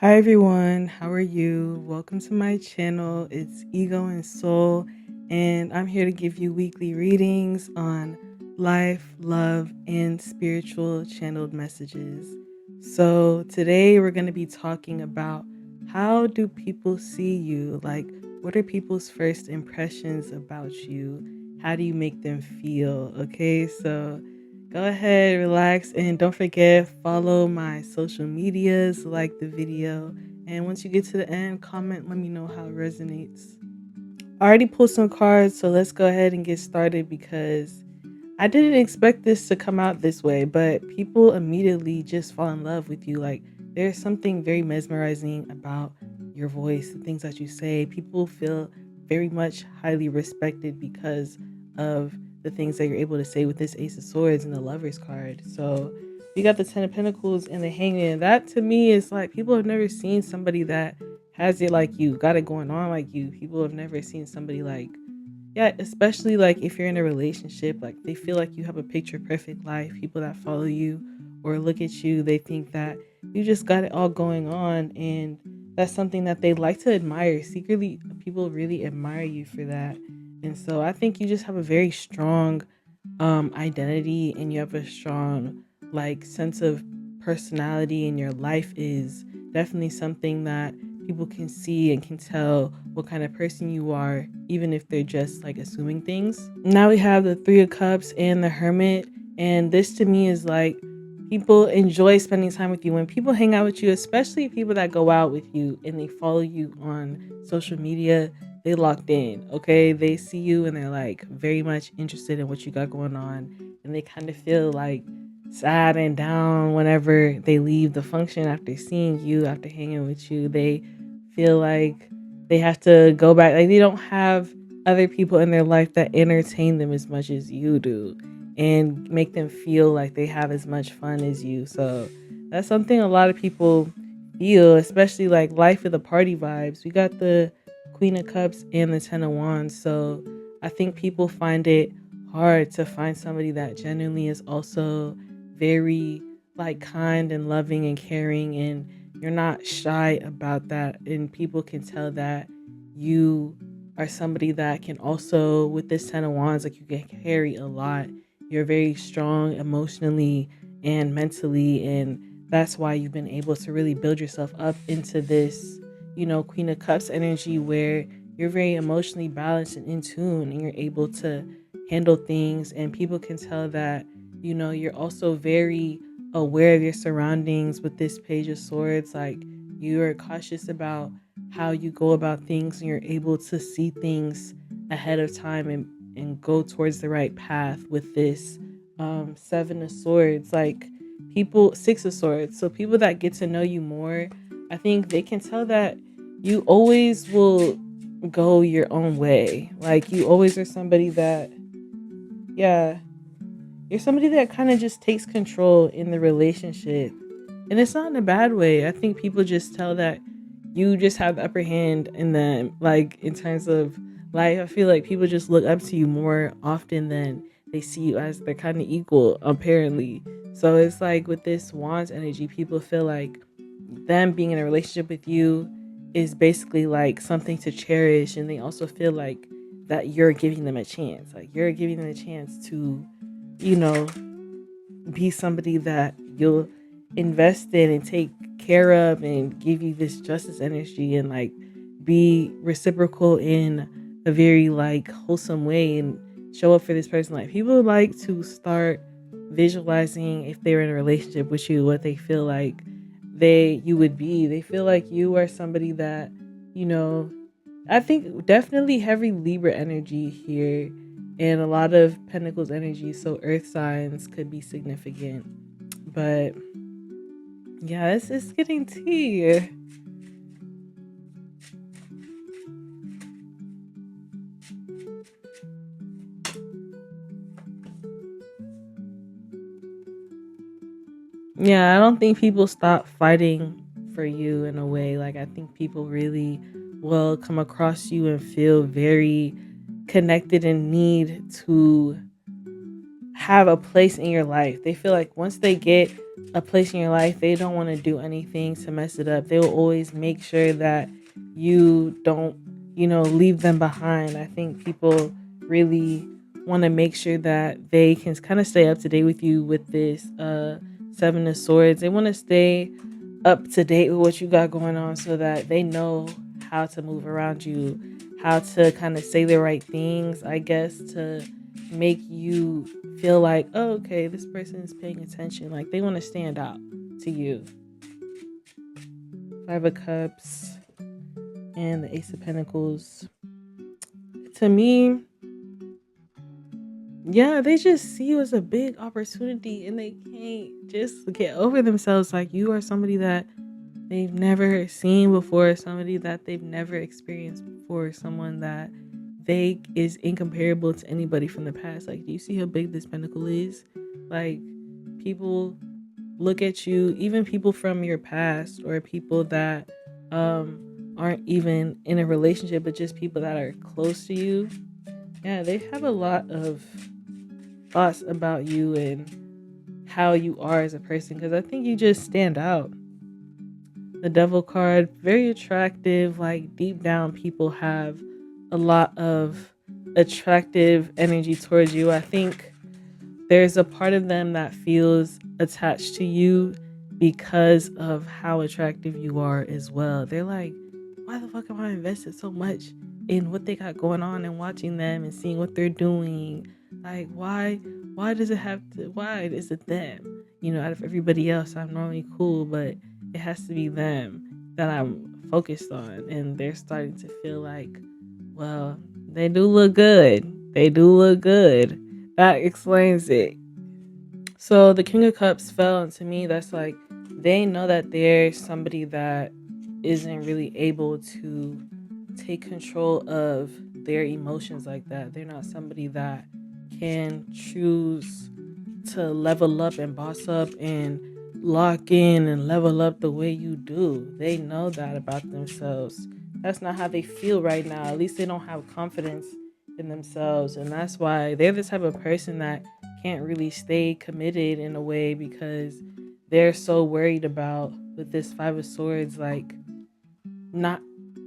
Hi everyone, how are you? Welcome to my channel. It's Ego and Soul, and I'm here to give you weekly readings on life, love, and spiritual channeled messages. So, today we're going to be talking about how do people see you? Like, what are people's first impressions about you? How do you make them feel? Okay, so go ahead, relax, and don't forget, follow my social medias, like the video, and once you get to the end, comment, let me know how it resonates. I already pulled some cards, so let's go ahead and get started because I didn't expect this to come out this way, but people immediately just fall in love with you. Like, there's something very mesmerizing about your voice, the things that you say. People feel very much highly respected because of the things that you're able to say with this Ace of Swords and the Lover's card. So, you got the Ten of Pentacles and the Hangman. That to me is like people have never seen somebody that has it like you, got it going on like you. People have never seen somebody like, yeah, especially like if you're in a relationship, like they feel like you have a picture perfect life. People that follow you or look at you, they think that you just got it all going on. And that's something that they like to admire. Secretly, people really admire you for that. And so I think you just have a very strong identity and you have a strong like sense of personality, and your life is definitely something that people can see and can tell what kind of person you are, even if they're just like assuming things. Now we have the Three of Cups and the Hermit, and this to me is like people enjoy spending time with you. When people hang out with you, especially people that go out with you and they follow you on social media, they locked in. Okay, they see you and they're like very much interested in what you got going on, and they kind of feel like sad and down whenever they leave the function after seeing you, after hanging with you. They feel like they have to go back, like they don't have other people in their life that entertain them as much as you do and make them feel like they have as much fun as you. So that's something a lot of people feel, especially like life of the party vibes. We got the Queen of Cups and the Ten of Wands. So I think people find it hard to find somebody that genuinely is also very like kind and loving and caring, and you're not shy about that, and people can tell that you are somebody that can also, with this Ten of Wands, like you can carry a lot. You're very strong emotionally and mentally, and that's why you've been able to really build yourself up into this, Queen of Cups energy, where you're very emotionally balanced and in tune, and you're able to handle things, and people can tell that, you're also very aware of your surroundings with this Page of Swords. Like, you are cautious about how you go about things, and you're able to see things ahead of time and go towards the right path with this Seven of Swords. Like, people, Six of Swords. So people that get to know you more, I think they can tell that you always will go your own way. Like, you always are somebody that, yeah, you're somebody that kind of just takes control in the relationship. And it's not in a bad way. I think people just tell that you just have the upper hand in them, like in terms of life. I feel like people just look up to you more often than they see you as they're kind of equal, apparently. So it's like with this Wands energy, people feel like them being in a relationship with you is basically like something to cherish, and they also feel like that you're giving them a chance. Like, you're giving them a chance to, you know, be somebody that you'll invest in and take care of and give you this justice energy, and like be reciprocal in a very like wholesome way and show up for this person. Like, people like to start visualizing, if they're in a relationship with you, what they feel like you would be. They feel like you are somebody that, you know, I think definitely heavy Libra energy here, and a lot of Pentacles energy. So Earth signs could be significant. But yeah, it's getting tea. Yeah, I don't think people stop fighting for you in a way. Like, I think people really will come across you and feel very connected and need to have a place in your life. They feel like once they get a place in your life, they don't want to do anything to mess it up. They will always make sure that you don't, leave them behind. I think people really want to make sure that they can kind of stay up to date with you with this Seven of Swords. They want to stay up to date with what you got going on so that they know how to move around you, how to kind of say the right things, I guess, to make you feel like, oh, okay, this person is paying attention. Like they want to stand out to you. Five of Cups and the Ace of Pentacles. To me, yeah, they just see you as a big opportunity and they can't just get over themselves. Like you are somebody that they've never seen before, somebody that they've never experienced before, someone that they is incomparable to anybody from the past. Like, do you see how big this pentacle is? Like, people look at you, even people from your past or people that aren't even in a relationship, but just people that are close to you. Yeah, they have a lot of thoughts about you and how you are as a person because I think you just stand out. The Devil card, very attractive. Like deep down, people have a lot of attractive energy towards you. I think there's a part of them that feels attached to you because of how attractive you are as well. They're like, why the fuck am I invested so much in what they got going on and watching them and seeing what they're doing? Like, why does it have to, why is it them? Out of everybody else, I'm normally cool, but it has to be them that I'm focused on. And they're starting to feel like, well, they do look good. They do look good. That explains it. So the King of Cups fell, and to me, that's like they know that there's somebody that isn't really able to take control of their emotions like that. They're not somebody that can choose to level up and boss up and lock in and level up the way you do. They know that about themselves. That's not how they feel right now. At least they don't have confidence in themselves. And that's why they're the type of person that can't really stay committed in a way because they're so worried about with this Five of Swords, like not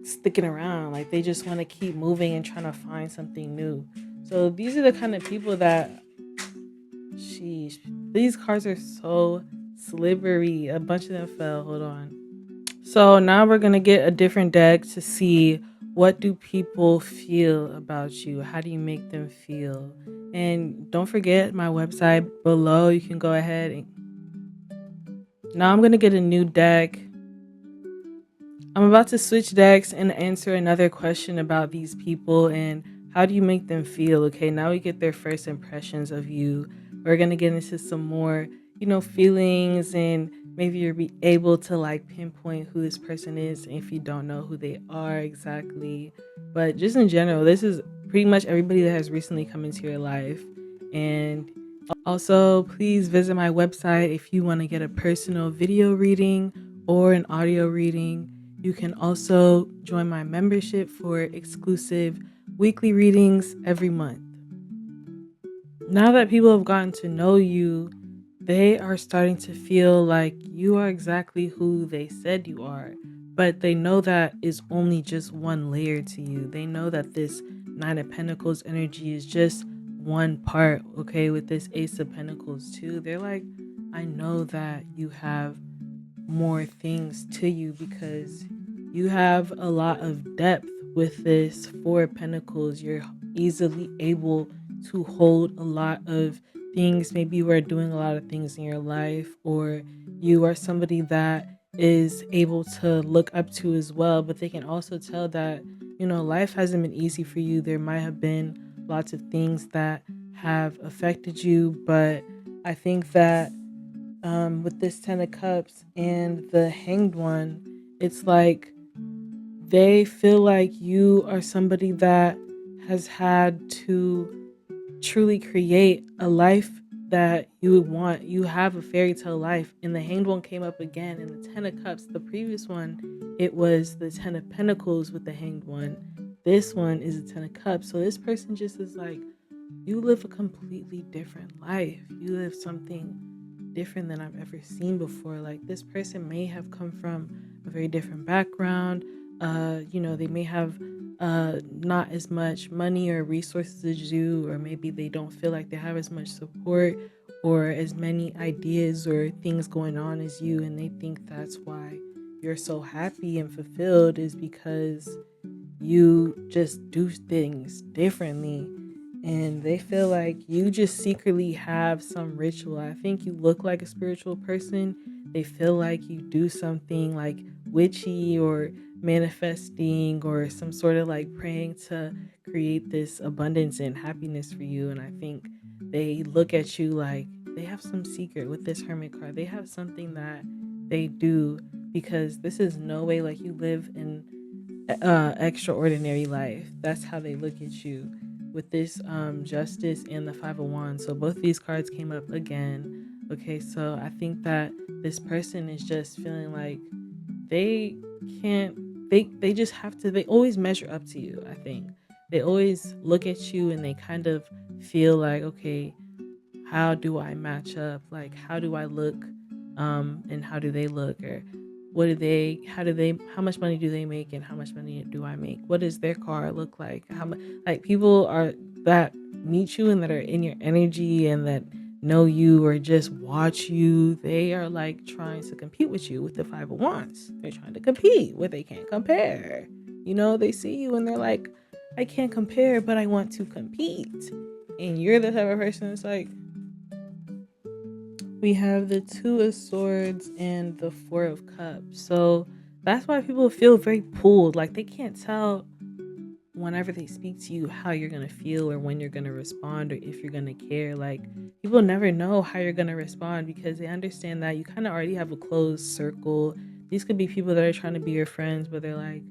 sticking around. Like they just want to keep moving and trying to find something new. So these are the kind of people that, sheesh, these cards are so slippery. A bunch of them fell. Hold on. So now we're going to get a different deck to see what do people feel about you? How do you make them feel? And don't forget my website below. You can go ahead and now I'm going to get a new deck. I'm about to switch decks and answer another question about these people and how do you make them feel? Okay, now we get their first impressions of you. We're going to get into some more, feelings, and maybe you'll be able to like pinpoint who this person is if you don't know who they are exactly. But just in general, this is pretty much everybody that has recently come into your life. And also, please visit my website if you want to get a personal video reading or an audio reading. You can also join my membership for exclusive weekly readings every month. Now that people have gotten to know you, they are starting to feel like you are exactly who they said you are. But they know that is only just one layer to you. They know that this Nine of Pentacles energy is just one part, okay, with this Ace of Pentacles too. They're like, I know that you have more things to you because you have a lot of depth with this Four of Pentacles. You're easily able to hold a lot of things. Maybe you are doing a lot of things in your life, or you are somebody that is able to look up to as well. But they can also tell that, life hasn't been easy for you. There might have been lots of things that have affected you, but I think that with this Ten of Cups and the Hanged One, it's like they feel like you are somebody that has had to truly create a life that you would want. You have a fairy tale life, and the Hanged One came up again in the Ten of Cups. The previous one, it was the Ten of Pentacles with the Hanged One. This one is the Ten of Cups. So this person just is like, you live a completely different life. You live something different than I've ever seen before. Like, this person may have come from a very different background. They may have not as much money or resources as you, or maybe they don't feel like they have as much support or as many ideas or things going on as you, and they think that's why you're so happy and fulfilled, is because you just do things differently, and they feel like you just secretly have some ritual. I think you look like a spiritual person. They feel like you do something like witchy or manifesting or some sort of like praying to create this abundance and happiness for you. And I think they look at you like they have some secret with this hermit card. They have something that they do, because this is no way like you live in extraordinary life. That's how they look at you with this justice and the 5 of Wands. So both these cards came up again. Okay, so I think that this person is just feeling like they can't, they just have to, they always measure up to you. I think they always look at you and they kind of feel like, okay, how do I match up? Like, how do I look? And how do they look? Or how much money do they make and how much money do I make? What does their car look like? How much, like, people are that meet you and that are in your energy and that know you or just watch you, they are like trying to compete with you with the 5 of Wands. They're trying to compete where they can't compare. They see you and they're like, I can't compare, but I want to compete. And you're the type of person that's like, we have the 2 of Swords and the 4 of Cups. So that's why people feel very pulled. Like, they can't tell whenever they speak to you how you're going to feel or when you're going to respond or if you're going to care. Like, people never know how you're going to respond because they understand that you kind of already have a closed circle. These could be people that are trying to be your friends, but they're like,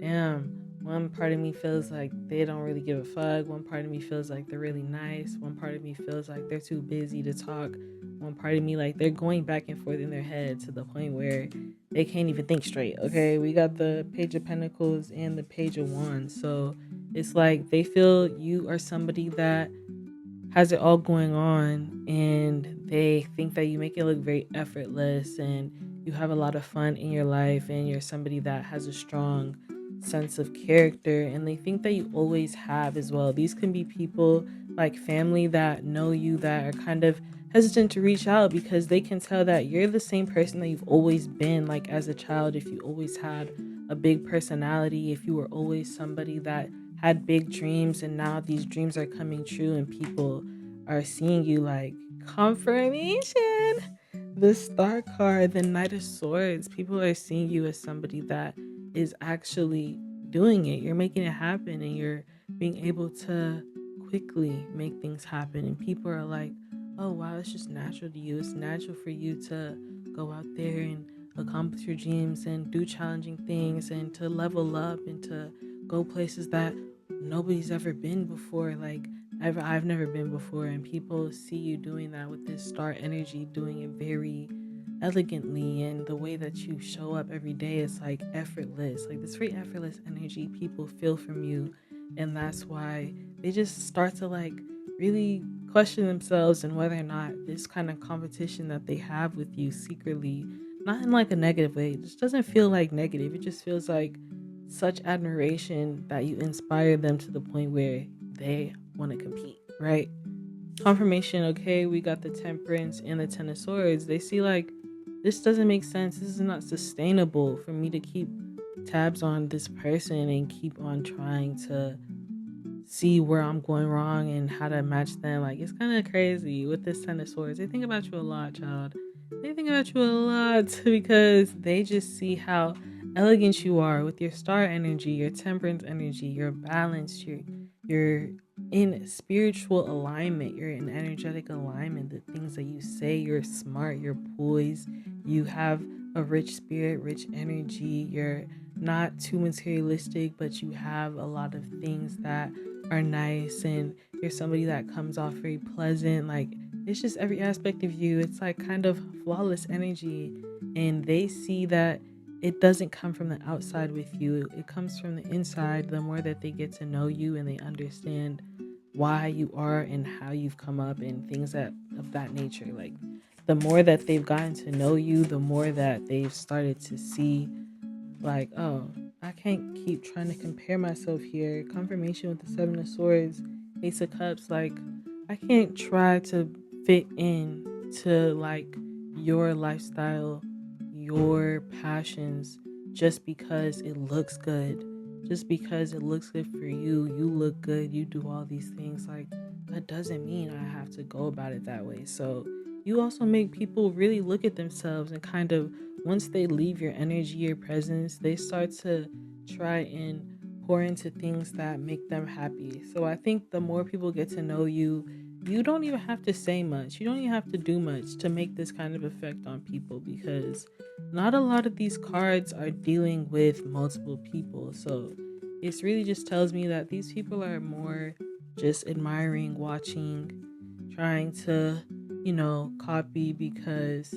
damn, one part of me feels like they don't really give a fuck. One part of me feels like they're really nice. One part of me feels like they're too busy to talk. One part of me, like, they're going back and forth in their head to the point where they can't even think straight. Okay, we got the Page of Pentacles and the Page of Wands. So it's like they feel you are somebody that has it all going on, and they think that you make it look very effortless and you have a lot of fun in your life, and you're somebody that has a strong sense of character, and they think that you always have as well. These can be people like family that know you that are kind of hesitant to reach out because they can tell that you're the same person that you've always been. Like, as a child, if you always had a big personality, if you were always somebody that had big dreams, and now these dreams are coming true and people are seeing you, like, confirmation. The Star card, the Knight of Swords, people are seeing you as somebody that is actually doing it. You're making it happen, and you're being able to quickly make things happen, and people are like, oh wow, it's just natural to you. It's natural for you to go out there and accomplish your dreams and do challenging things and to level up and to go places that nobody's ever been before. Like, I've never been before, and people see you doing that with this star energy, doing it very elegantly, and the way that you show up every day is like effortless. Like, this very effortless energy people feel from you, and that's why they just start to like really question themselves and whether or not this kind of competition that they have with you secretly, not in like a negative way, it just doesn't feel like negative. It just feels like such admiration that you inspire them to the point where they want to compete, right? Confirmation, okay, we got the Temperance and the 10 of Swords. They see like, this doesn't make sense. This is not sustainable for me to keep tabs on this person and keep on trying to see where I'm going wrong and how to match them. Like, it's kind of crazy with this 10 of Swords. They think about you a lot, child. They think about you a lot because they just see how elegant you are with your star energy, your temperance energy, you're balanced, you're in spiritual alignment, you're in energetic alignment. The things that you say, you're smart, you're poised, you have a rich spirit, rich energy, you're not too materialistic, but you have a lot of things that are nice, and you're somebody that comes off very pleasant. Like, it's just every aspect of you, it's like kind of flawless energy, and they see that it doesn't come from the outside with you, it comes from the inside. The more that they get to know you and they understand why you are and how you've come up and things that of that nature. Like, the more that they've gotten to know you, the more that they've started to see, like, oh, I can't keep trying to compare myself here. Confirmation with the Seven of Swords, Ace of Cups, like, I can't try to fit in to like your lifestyle, your passions, just because it looks good. Just because it looks good for you, you look good, you do all these things. Like, that doesn't mean I have to go about it that way. So, you also make people really look at themselves and kind of, once they leave your energy, your presence, they start to try and pour into things that make them happy. So I think the more people get to know you, you don't even have to say much. You don't even have to do much to make this kind of effect on people, because not a lot of these cards are dealing with multiple people. So it really just tells me that these people are more just admiring, watching, trying to, copy, because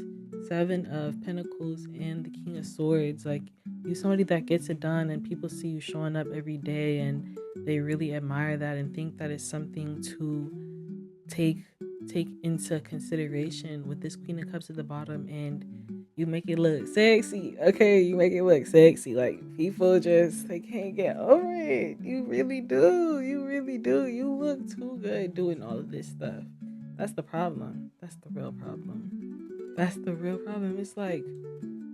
Seven of Pentacles and the King of Swords, like, you're somebody that gets it done, and people see you showing up every day, and they really admire that and think that it's something to take into consideration. With this Queen of Cups at the bottom, and you make it look sexy. Okay, you make it look sexy. Like, people just, they can't get over it. You really do. You really do. You look too good doing all of this stuff. That's the problem. That's the real problem. That's the real problem. It's like,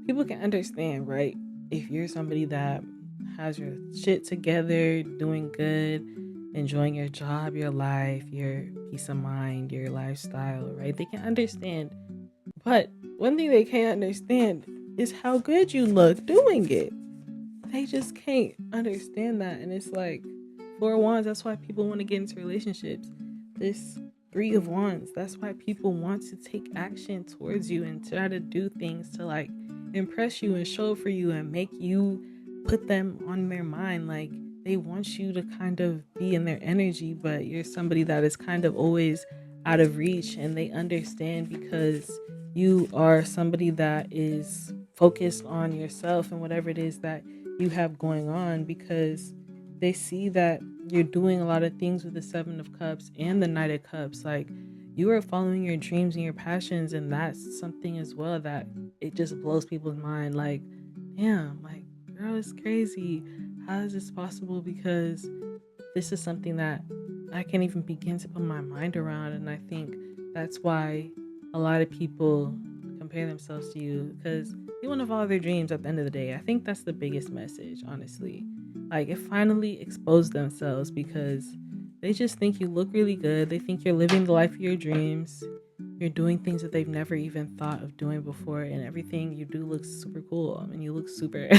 people can understand, right? If you're somebody that has your shit together, doing good, enjoying your job, your life, your peace of mind, your lifestyle, right? They can understand. But one thing they can't understand is how good you look doing it. They just can't understand that. And it's like, Four of Wands, that's why people want to get into relationships. This Three of Wands, that's why people want to take action towards you and try to do things to like impress you and show for you and make you put them on their mind. Like, they want you to kind of be in their energy, but you're somebody that is kind of always out of reach, and they understand because you are somebody that is focused on yourself and whatever it is that you have going on, because they see that you're doing a lot of things with the Seven of Cups and the Knight of Cups. Like, you are following your dreams and your passions, and that's something as well that it just blows people's mind. Like, damn, like, girl, it's crazy. How is this possible? Because this is something that I can't even begin to put my mind around. And I think that's why a lot of people compare themselves to you, because they want to follow their dreams at the end of the day. I think that's the biggest message, honestly. Like, it finally exposed themselves, because they just think you look really good. They think you're living the life of your dreams. You're doing things that they've never even thought of doing before, and everything you do looks super cool. I mean, you look super,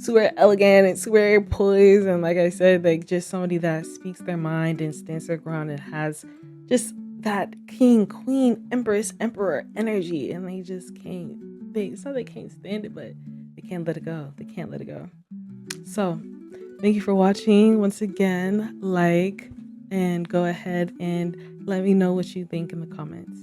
super elegant and super poised. And like I said, like, just somebody that speaks their mind and stands their ground and has just that king, queen, empress, emperor energy. And they just can't. It's not they can't stand it, but they can't let it go. They can't let it go. So, thank you for watching. Once again, like, and go ahead and let me know what you think in the comments.